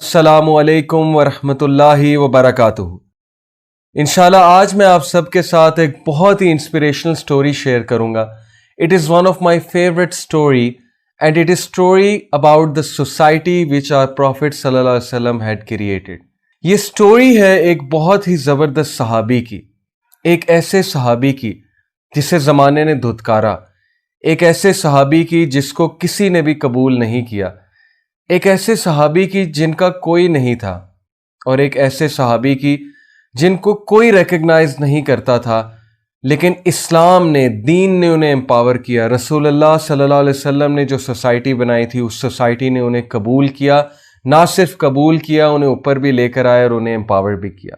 السلام علیکم ورحمۃ اللہ وبرکاتہ۔ انشاءاللہ آج میں آپ سب کے ساتھ ایک بہت ہی انسپریشنل سٹوری شیئر کروں گا۔ It is one of my favourite story and it is story about the society which are prophet صلی اللہ علیہ وسلم ہیڈ کریٹڈ۔ یہ سٹوری ہے ایک بہت ہی زبردست صحابی کی، ایک ایسے صحابی کی جسے زمانے نے دھتکارا، ایک ایسے صحابی کی جس کو کسی نے بھی قبول نہیں کیا، ایک ایسے صحابی کی جن کا کوئی نہیں تھا، اور ایک ایسے صحابی کی جن کو کوئی ریکگنائز نہیں کرتا تھا، لیکن اسلام نے، دین نے انہیں امپاور کیا۔ رسول اللہ صلی اللہ علیہ وسلم نے جو سوسائٹی بنائی تھی اس سوسائٹی نے انہیں قبول کیا، نہ صرف قبول کیا، انہیں اوپر بھی لے کر آئے اور انہیں امپاور بھی کیا۔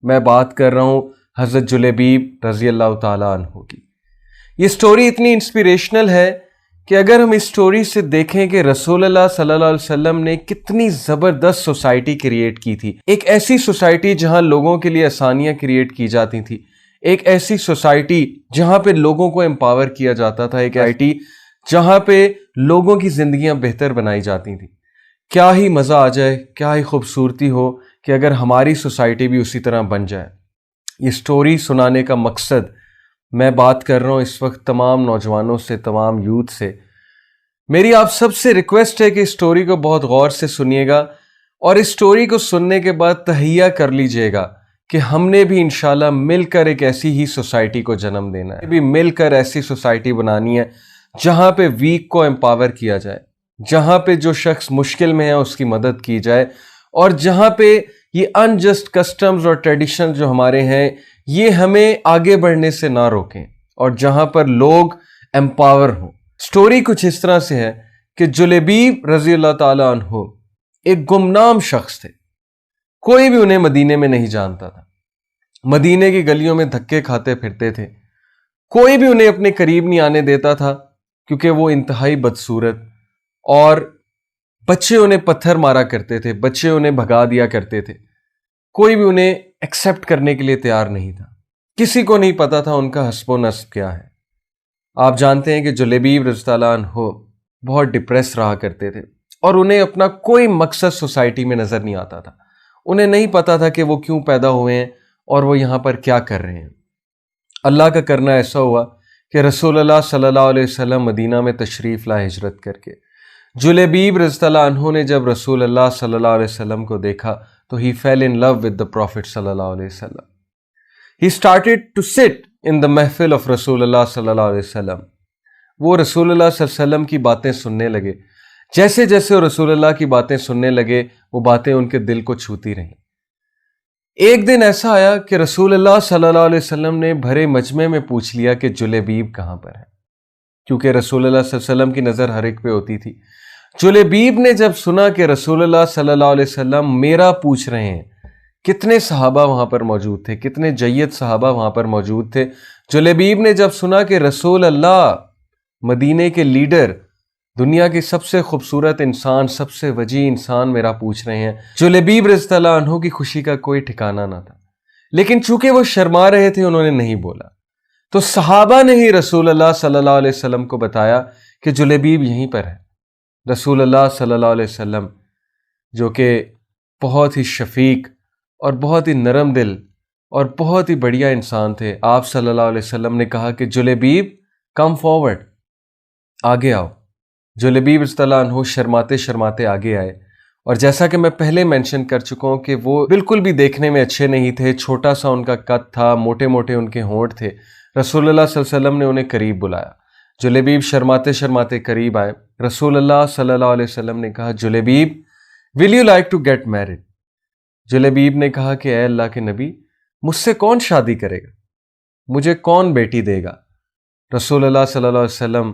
میں بات کر رہا ہوں حضرت جلیبیب رضی اللہ تعالیٰ عنہ کی۔ یہ سٹوری اتنی انسپریشنل ہے کہ اگر ہم اس سٹوری سے دیکھیں کہ رسول اللہ صلی اللہ علیہ وسلم نے کتنی زبردست سوسائٹی کریٹ کی تھی، ایک ایسی سوسائٹی جہاں لوگوں کے لیے آسانیاں کریٹ کی جاتی تھی، ایک ایسی سوسائٹی جہاں پہ لوگوں کو امپاور کیا جاتا تھا، ایک سوسائٹی جہاں پہ لوگوں کی زندگیاں بہتر بنائی جاتی تھیں۔ کیا ہی مزہ آ جائے، کیا ہی خوبصورتی ہو کہ اگر ہماری سوسائٹی بھی اسی طرح بن جائے۔ یہ سٹوری سنانے کا مقصد، میں بات کر رہا ہوں اس وقت تمام نوجوانوں سے، تمام یوتھ سے۔ میری آپ سب سے ریکویسٹ ہے کہ اس سٹوری کو بہت غور سے سنیے گا، اور اس سٹوری کو سننے کے بعد تہیہ کر لیجئے گا کہ ہم نے بھی انشاءاللہ مل کر ایک ایسی ہی سوسائٹی کو جنم دینا ہے، بھی مل کر ایسی سوسائٹی بنانی ہے جہاں پہ ویک کو امپاور کیا جائے، جہاں پہ جو شخص مشکل میں ہے اس کی مدد کی جائے، اور جہاں پہ یہ انجسٹ کسٹمز اور ٹریڈیشن جو ہمارے ہیں یہ ہمیں آگے بڑھنے سے نہ روکیں، اور جہاں پر لوگ امپاور ہوں۔ سٹوری کچھ اس طرح سے ہے کہ جلیبیب رضی اللہ تعالیٰ عنہ ایک گمنام شخص تھے، کوئی بھی انہیں مدینے میں نہیں جانتا تھا، مدینے کی گلیوں میں دھکے کھاتے پھرتے تھے، کوئی بھی انہیں اپنے قریب نہیں آنے دیتا تھا کیونکہ وہ انتہائی بدصورت، اور بچے انہیں پتھر مارا کرتے تھے، بچے انہیں بھگا دیا کرتے تھے، کوئی بھی انہیں ایکسیپٹ کرنے کے لیے تیار نہیں تھا، کسی کو نہیں پتا تھا ان کا حسب و نسب کیا ہے۔ آپ جانتے ہیں کہ جلیبیب رضی اللہ عنہ بہت ڈپریس رہا کرتے تھے، اور انہیں اپنا کوئی مقصد سوسائٹی میں نظر نہیں آتا تھا، انہیں نہیں پتا تھا کہ وہ کیوں پیدا ہوئے ہیں اور وہ یہاں پر کیا کر رہے ہیں۔ اللہ کا کرنا ایسا ہوا کہ رسول اللہ صلی اللہ علیہ وسلم مدینہ میں تشریف لا ہجرت کر کے جلیبیب رضی اللہ عنہ نے جب رسول اللہ صلی اللہ علیہ وسلم کو دیکھا تو he fell in love with the Prophet صلی اللہ علیہ وسلم. He started to sit in the محفل of رسول اللہ صلی اللہ علیہ وسلم. وہ رسول اللہ صلی اللہ علیہ وسلم کی باتیں سننے لگے، جیسے جیسے وہ رسول اللہ کی باتیں سننے لگے وہ باتیں ان کے دل کو چھوتی رہیں۔ ایک دن ایسا آیا کہ رسول اللہ صلی اللہ علیہ وسلم نے بھرے مجمع میں پوچھ لیا کہ جلیبیب کہاں پر ہے، کیونکہ رسول اللہ صلی اللہ علیہ وسلم کی نظر ہر ایک پہ ہوتی تھی۔ جلیبیب نے جب سنا کہ رسول اللہ صلی اللہ علیہ وسلم میرا پوچھ رہے ہیں، کتنے صحابہ وہاں پر موجود تھے، کتنے جید صحابہ وہاں پر موجود تھے، جلیبیب نے جب سنا کہ رسول اللہ مدینے کے لیڈر، دنیا کی سب سے خوبصورت انسان، سب سے وجیہ انسان میرا پوچھ رہے ہیں، جلیبیب رضی اللہ عنہ کی خوشی کا کوئی ٹھکانہ نہ تھا، لیکن چونکہ وہ شرما رہے تھے انہوں نے نہیں بولا۔ تو صحابہ نے ہی رسول اللہ صلی اللہ علیہ وسلم کو بتایا کہ جلیبیب یہیں پر ہے۔ رسول اللہ صلی اللہ علیہ وسلم جو کہ بہت ہی شفیق اور بہت ہی نرم دل اور بہت ہی بڑھیا انسان تھے، آپ صلی اللہ علیہ وسلم نے کہا کہ جلیبیب کم فارورڈ، آگے آؤ۔ جلیبیب رضی اللہ عنہ شرماتے شرماتے آگے آئے، اور جیسا کہ میں پہلے مینشن کر چکا ہوں کہ وہ بالکل بھی دیکھنے میں اچھے نہیں تھے، چھوٹا سا ان کا قد تھا، موٹے موٹے ان کے ہونٹ تھے۔ رسول اللہ صلی اللہ علیہ وسلم نے انہیں قریب بلایا، جلیبیب شرماتے شرماتے قریب آئے۔ رسول اللہ صلی اللہ علیہ وسلم نے کہا Julaybib will you like to get married؟ Julaybib نے کہا کہ اے اللہ کے نبی، مجھ سے کون شادی کرے گا، مجھے کون بیٹی دے گا؟ رسول اللہ صلی اللہ علیہ وسلم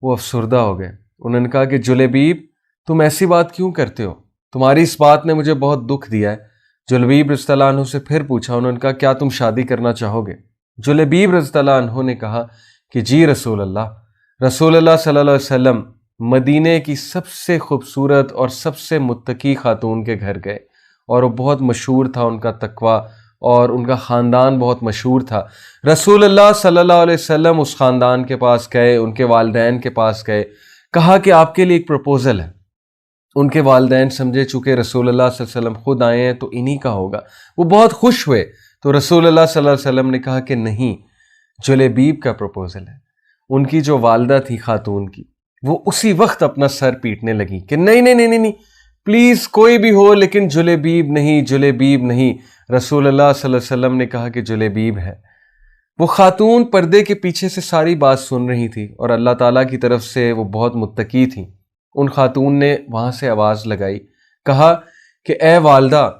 وہ افسردہ ہو گئے، انہوں نے کہا کہ جلیبیب تم ایسی بات کیوں کرتے ہو، تمہاری اس بات نے مجھے بہت دکھ دیا ہے۔ جلیبیب رضی اللہ عنہ سے پھر پوچھا، انہوں نے کہا کیا تم شادی کرنا چاہو گے؟ جلیبیب رضی اللہ عنہ نے کہا کہ جی رسول اللہ۔ رسول اللہ صلی اللہ علیہ وسلم مدینے کی سب سے خوبصورت اور سب سے متقی خاتون کے گھر گئے، اور وہ بہت مشہور تھا ان کا تقویٰ، اور ان کا خاندان بہت مشہور تھا۔ رسول اللہ صلی اللہ علیہ وسلم اس خاندان کے پاس گئے، ان کے والدین کے پاس گئے، کہا کہ آپ کے لیے ایک پروپوزل ہے۔ ان کے والدین سمجھے چونکہ رسول اللہ صلی اللہ علیہ وسلم خود آئے ہیں تو انہی کا ہوگا، وہ بہت خوش ہوئے۔ تو رسول اللہ صلی اللہ علیہ وسلم نے کہا کہ نہیں، جلیبیب کا پروپوزل ہے۔ ان کی جو والدہ تھی خاتون کی، وہ اسی وقت اپنا سر پیٹنے لگی کہ نہیں نہیں نہیں نہیں، پلیز کوئی بھی ہو لیکن جلیبیب نہیں، جلیبیب نہیں۔ رسول اللہ صلی اللہ علیہ وسلم نے کہا کہ جلیبیب ہے۔ وہ خاتون پردے کے پیچھے سے ساری بات سن رہی تھی اور اللہ تعالیٰ کی طرف سے وہ بہت متقی تھی۔ ان خاتون نے وہاں سے آواز لگائی، کہا کہ اے والدہ،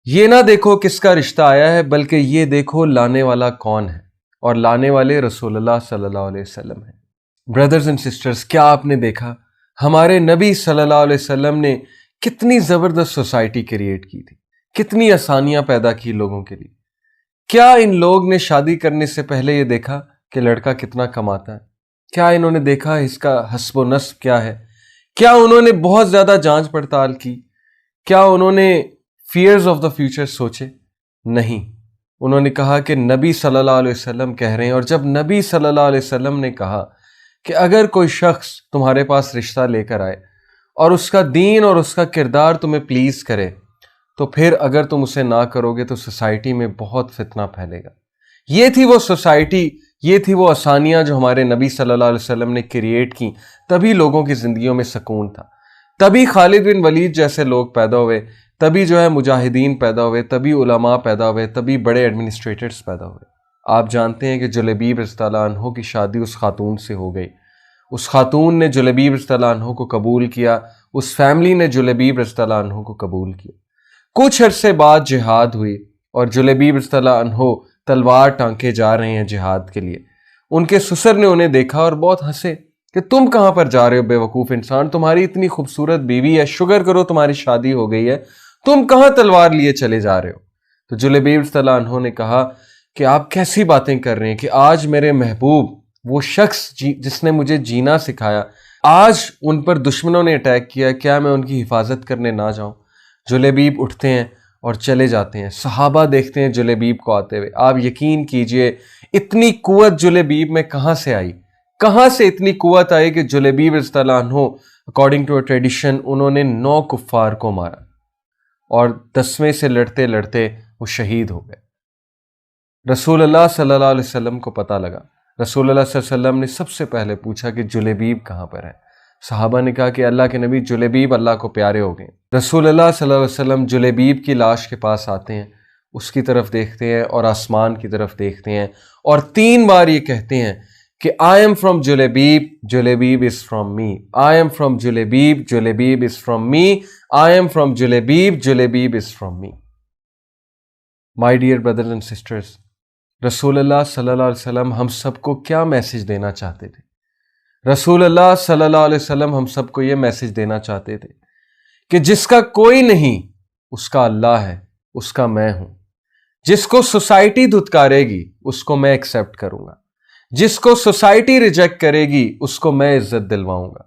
یہ نہ دیکھو کس کا رشتہ آیا ہے، بلکہ یہ دیکھو لانے والا کون ہے، اور لانے والے رسول اللہ صلی اللہ علیہ وسلم ہیں۔ بردرز اینڈ سسٹرز، کیا آپ نے دیکھا ہمارے نبی صلی اللہ علیہ وسلم نے کتنی زبردست سوسائٹی کریٹ کی تھی، کتنی آسانیاں پیدا کی لوگوں کے لیے؟ کیا ان لوگ نے شادی کرنے سے پہلے یہ دیکھا کہ لڑکا کتنا کماتا ہے؟ کیا انہوں نے دیکھا اس کا حسب و نسب کیا ہے؟ کیا انہوں نے بہت زیادہ جانچ پڑتال کی؟ کیا انہوں نے فیئرز آف دا فیوچر سوچے؟ نہیں، انہوں نے کہا کہ نبی صلی اللہ علیہ وسلم کہہ رہے ہیں، اور جب نبی صلی اللہ علیہ وسلم نے کہا کہ اگر کوئی شخص تمہارے پاس رشتہ لے کر آئے اور اس کا دین اور اس کا کردار تمہیں پلیز کرے، تو پھر اگر تم اسے نہ کرو گے تو سوسائٹی میں بہت فتنہ پھیلے گا۔ یہ تھی وہ سوسائٹی، یہ تھی وہ آسانیاں جو ہمارے نبی صلی اللہ علیہ وسلم نے کریٹ کی، تبھی لوگوں کی زندگیوں میں سکون تھا، تبھی خالد بن ولید جیسے لوگ پیدا ہوئے، تبھی جو ہے مجاہدین پیدا ہوئے، تبھی علماء پیدا ہوئے، تبھی بڑے ایڈمنسٹریٹرز پیدا ہوئے۔ آپ جانتے ہیں کہ جلیبیب رضی اللہ عنہ کی شادی اس خاتون سے ہو گئی، اس خاتون نے جلیبیب رضی اللہ عنہ کو قبول کیا، اس فیملی نے جلیبیب رضی اللہ عنہ کو قبول کیا۔ کچھ عرصے بعد جہاد ہوئی اور جلیبیب رضی اللہ عنہ تلوار ٹانکے جا رہے ہیں جہاد کے لیے۔ ان کے سسر نے انہیں دیکھا اور بہت ہنسے کہ تم کہاں پر جا رہے ہو بے وقوف انسان، تمہاری اتنی خوبصورت بیوی ہے، شکر کرو تمہاری شادی ہو گئی ہے، تم کہاں تلوار لیے چلے جا رہے ہو؟ تو جلیبیب رضی اللہ عنہ نے کہا کہ آپ کیسی باتیں کر رہے ہیں کہ آج میرے محبوب، وہ شخص جس نے مجھے جینا سکھایا، آج ان پر دشمنوں نے اٹیک کیا، کیا میں ان کی حفاظت کرنے نہ جاؤں؟ جلیبیب اٹھتے ہیں اور چلے جاتے ہیں۔ صحابہ دیکھتے ہیں جلیبیب کو آتے ہوئے۔ آپ یقین کیجئے اتنی قوت جلیبیب میں کہاں سے آئی، کہاں سے اتنی قوت آئی کہ جلیبیب رضی اللہ عنہ اکارڈنگ ٹو اے ٹریڈیشن انہوں نے 9 کفار کو مارا اور 10ویں سے لڑتے لڑتے وہ شہید ہو گئے۔ رسول اللہ صلی اللہ علیہ وسلم کو پتہ لگا، رسول اللہ صلی اللہ علیہ وسلم نے سب سے پہلے پوچھا کہ جلیبیب کہاں پر ہے؟ صحابہ نے کہا کہ اللہ کے نبی، جلیبیب اللہ کو پیارے ہو گئے۔ رسول اللہ صلی اللہ علیہ وسلم جلیبیب کی لاش کے پاس آتے ہیں، اس کی طرف دیکھتے ہیں اور آسمان کی طرف دیکھتے ہیں اور 3 بار یہ کہتے ہیں کہ I am from Julaybib, Julaybib is from me، I am from Julaybib, Julaybib is from me، I am from Julaybib, Julaybib is from me۔ My dear brothers and sisters، رسول اللہ صلی اللہ علیہ وسلم ہم سب کو کیا میسج دینا چاہتے تھے؟ رسول اللہ صلی اللہ علیہ وسلم ہم سب کو یہ میسج دینا چاہتے تھے کہ جس کا کوئی نہیں اس کا اللہ ہے، اس کا میں ہوں۔ جس کو سوسائٹی دھتکارے گی اس کو میں ایکسیپٹ کروں گا، جس کو سوسائٹی ریجیکٹ کرے گی اس کو میں عزت دلواؤں گا،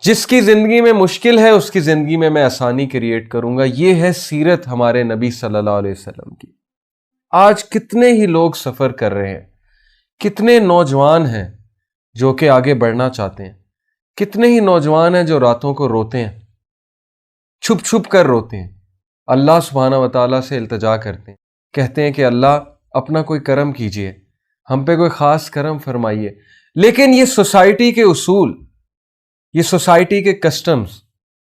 جس کی زندگی میں مشکل ہے اس کی زندگی میں آسانی کریٹ کروں گا۔ یہ ہے سیرت ہمارے نبی صلی اللہ علیہ وسلم کی۔ آج کتنے ہی لوگ سفر کر رہے ہیں، کتنے نوجوان ہیں جو کہ آگے بڑھنا چاہتے ہیں، کتنے ہی نوجوان ہیں جو راتوں کو روتے ہیں، چھپ چھپ کر روتے ہیں، اللہ سبحانہ و تعالیٰ سے التجا کرتے ہیں، کہتے ہیں کہ اللہ اپنا کوئی کرم کیجئے، ہم پہ کوئی خاص کرم فرمائیے۔ لیکن یہ سوسائٹی کے اصول، یہ سوسائٹی کے کسٹمز،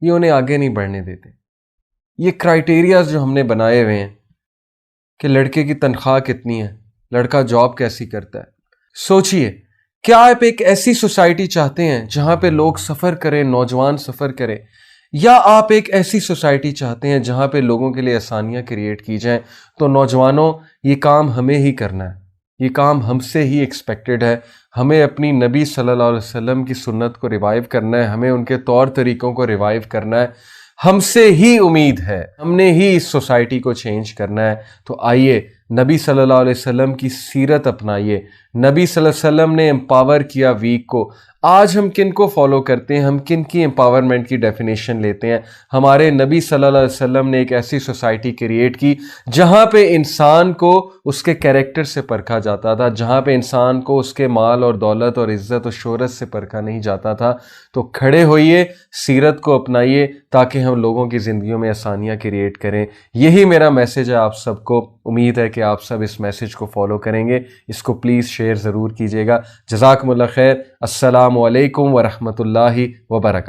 یہ انہیں آگے نہیں بڑھنے دیتے۔ یہ کرائٹیریاز جو ہم نے بنائے ہوئے ہیں کہ لڑکے کی تنخواہ کتنی ہے، لڑکا جاب کیسی کرتا ہے، سوچئے کیا آپ ایک ایسی سوسائٹی چاہتے ہیں جہاں پہ لوگ سفر کریں، نوجوان سفر کریں، یا آپ ایک ایسی سوسائٹی چاہتے ہیں جہاں پہ لوگوں کے لیے آسانیاں کریٹ کی جائیں؟ تو نوجوانوں، یہ کام ہمیں ہی کرنا ہے، یہ کام ہم سے ہی ایکسپیکٹڈ ہے۔ ہمیں اپنی نبی صلی اللہ علیہ وسلم کی سنت کو ریوائیو کرنا ہے، ہمیں ان کے طور طریقوں کو ریوائیو کرنا ہے، ہم سے ہی امید ہے، ہم نے ہی اس سوسائٹی کو چینج کرنا ہے۔ تو آئیے نبی صلی اللہ علیہ وسلم کی سیرت اپنائیے۔ نبی صلی اللہ علیہ وسلم نے امپاور کیا ویک کو۔ آج ہم کن کو فالو کرتے ہیں، ہم کن کی امپاورمنٹ کی ڈیفینیشن لیتے ہیں؟ ہمارے نبی صلی اللہ علیہ وسلم نے ایک ایسی سوسائٹی کریٹ کی جہاں پہ انسان کو اس کے کیریکٹر سے پرکھا جاتا تھا، جہاں پہ انسان کو اس کے مال اور دولت اور عزت اور شہرت سے پرکھا نہیں جاتا تھا۔ تو کھڑے ہوئیے، سیرت کو اپنائیے، تاکہ ہم لوگوں کی زندگیوں میں آسانیاں کریٹ کریں. یہی میرا میسیج ہے آپ سب کو. امید ہے کہ آپ سب اس میسیج کو فالو کریں گے. اس کو پلیز شیئر ضرور کیجیے گا. جزاکم اللہ خیر. السلام علیکم ورحمۃ اللہ وبرکاتہ.